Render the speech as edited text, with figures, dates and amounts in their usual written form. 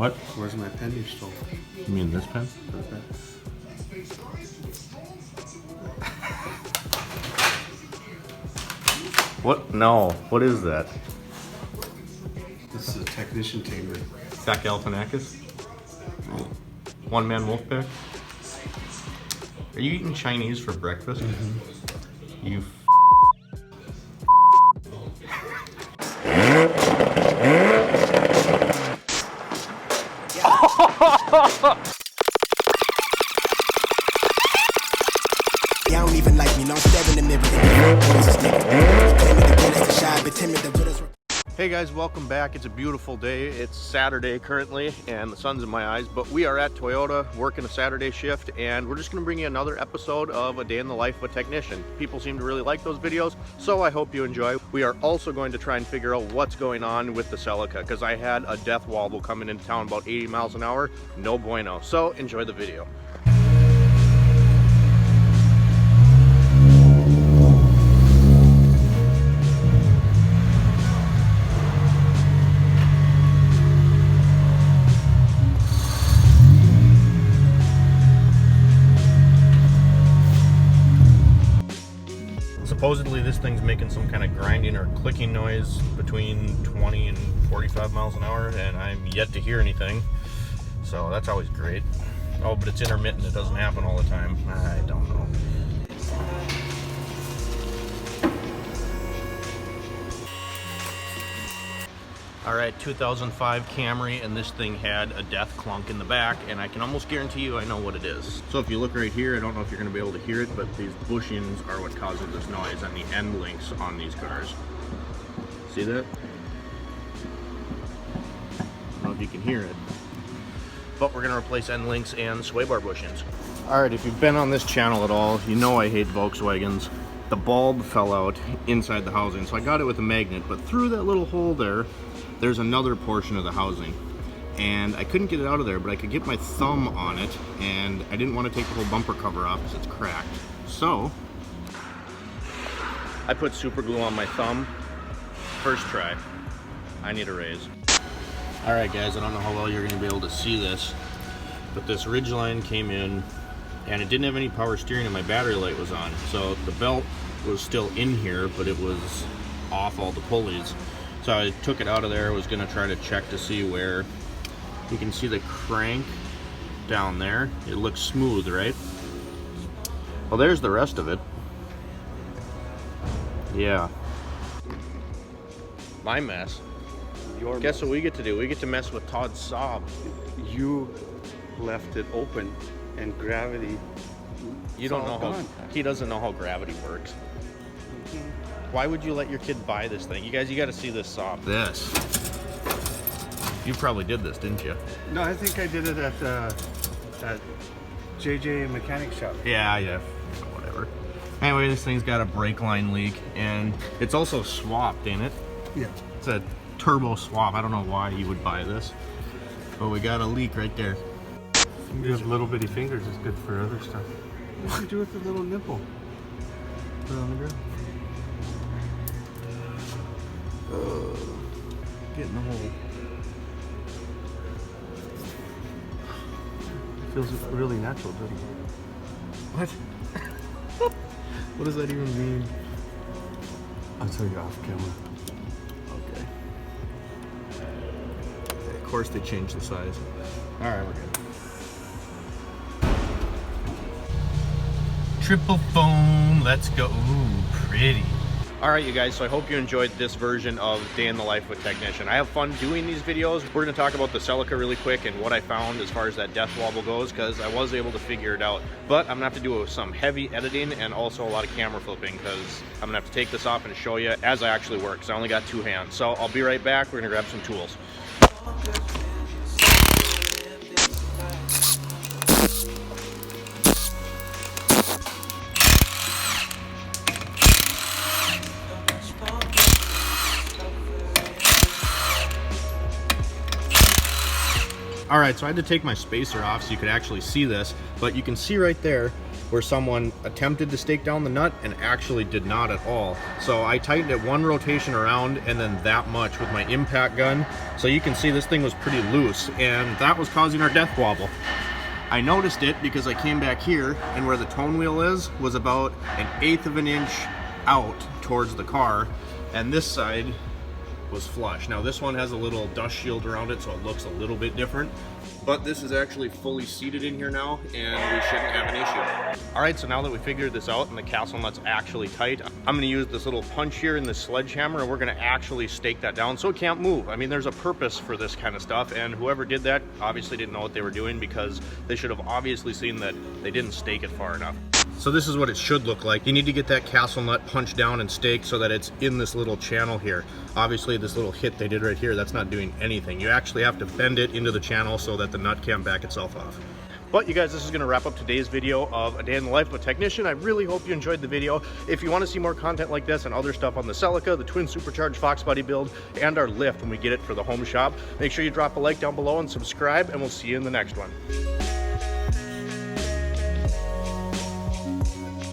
What? Where's my pen you stole? You mean this pen? Okay. What? No. What is that? This is a technician Camry. Zach Galifianakis? One man wolf pack? Are you eating Chinese for breakfast? Mm-hmm. You Y'all don't even like me, no, I'm staring in the mirror. Hey guys, welcome back. It's a beautiful day. It's Saturday currently and the sun's in my eyes, but we are at Toyota working a Saturday shift and we're just going to bring you another episode of A Day in the Life of a Technician. People seem to really like those videos, so I hope you enjoy. We are also going to try and figure out what's going on with the Celica because I had a death wobble coming into town about 80 miles an hour. No bueno. So enjoy the video. Supposedly this thing's making some kind of grinding or clicking noise between 20 and 45 miles an hour, and I'm yet to hear anything, so that's always great. Oh, but it's intermittent, it doesn't happen all the time. I don't know. Alright, 2005 Camry, and this thing had a death clunk in the back, and I can almost guarantee you I know what it is. So if you look right here, I don't know if you're going to be able to hear it, but these bushings are what causes this noise on the end links on these cars. See that? I don't know if you can hear it, but we're going to replace end links and sway bar bushings. Alright, if you've been on this channel at all, you know I hate Volkswagens. The bulb fell out inside the housing, so I got it with a magnet, but through that little hole there's another portion of the housing, and I couldn't get it out of there, but I could get my thumb on it, and I didn't want to take the whole bumper cover off because it's cracked. So I put super glue on my thumb. First try. I need a raise. Alright guys, I don't know how well you're going to be able to see this, but this ridgeline came in and it didn't have any power steering and my battery light was on, so the belt was still in here, but it was off all the pulleys. So I took it out of there, was going to try to check to see where you can see the crank down there. It looks smooth, right? Well, there's the rest of it. Yeah. My mess. Your Guess what we get to do? We get to mess with Todd's Saab. You left it open and gravity. You don't know how, he doesn't know how gravity works. Why would you let your kid buy this thing? You guys, you got to see this Saab. This. You probably did this, didn't you? No, I think I did it at JJ Mechanic Shop. Yeah, whatever. Anyway, this thing's got a brake line leak, and it's also swapped, ain't it? Yeah. It's a turbo swap. I don't know why you would buy this, but we got a leak right there. You have little bitty fingers. It's good for other stuff. What do you do with the little nipple? Put it on the ground. Get in the hole. It feels really natural, doesn't it? What? What does that even mean? I'll tell you off camera. Okay. Of course they changed the size. Alright, we're good. Triple foam, let's go. Ooh, pretty. Alright you guys, so I hope you enjoyed this version of Day in the Life with Technician. I have fun doing these videos. We're going to talk about the Celica really quick and what I found as far as that death wobble goes, because I was able to figure it out. But I'm going to have to do some heavy editing and also a lot of camera flipping, because I'm going to have to take this off and show you as I actually work, because I only got two hands. So I'll be right back. We're going to grab some tools. Alright, so I had to take my spacer off so you could actually see this, but you can see right there, where someone attempted to stake down the nut and actually did not at all. So I tightened it one rotation around and then that much with my impact gun. So you can see this thing was pretty loose, and that was causing our death wobble. I noticed it because I came back here, and where the tone wheel is was about 1/8 of an inch out towards the car, and this side was flush. Now this one has a little dust shield around it, so it looks a little bit different, but this is actually fully seated in here now, and we shouldn't have an issue. All right, so now that we figured this out and the castle nut's actually tight, I'm gonna use this little punch here in this sledgehammer, and we're gonna actually stake that down so it can't move. I mean, there's a purpose for this kind of stuff, and whoever did that obviously didn't know what they were doing, because they should have obviously seen that they didn't stake it far enough. So this is what it should look like. You need to get that castle nut punched down and staked so that it's in this little channel here. Obviously this little hit they did right here, that's not doing anything. You actually have to bend it into the channel so that the nut can't back itself off. But you guys, this is gonna wrap up today's video of a day in the life of a technician. I really hope you enjoyed the video. If you wanna see more content like this and other stuff on the Celica, the twin supercharged Fox body build, and our lift when we get it for the home shop, make sure you drop a like down below and subscribe, and we'll see you in the next one.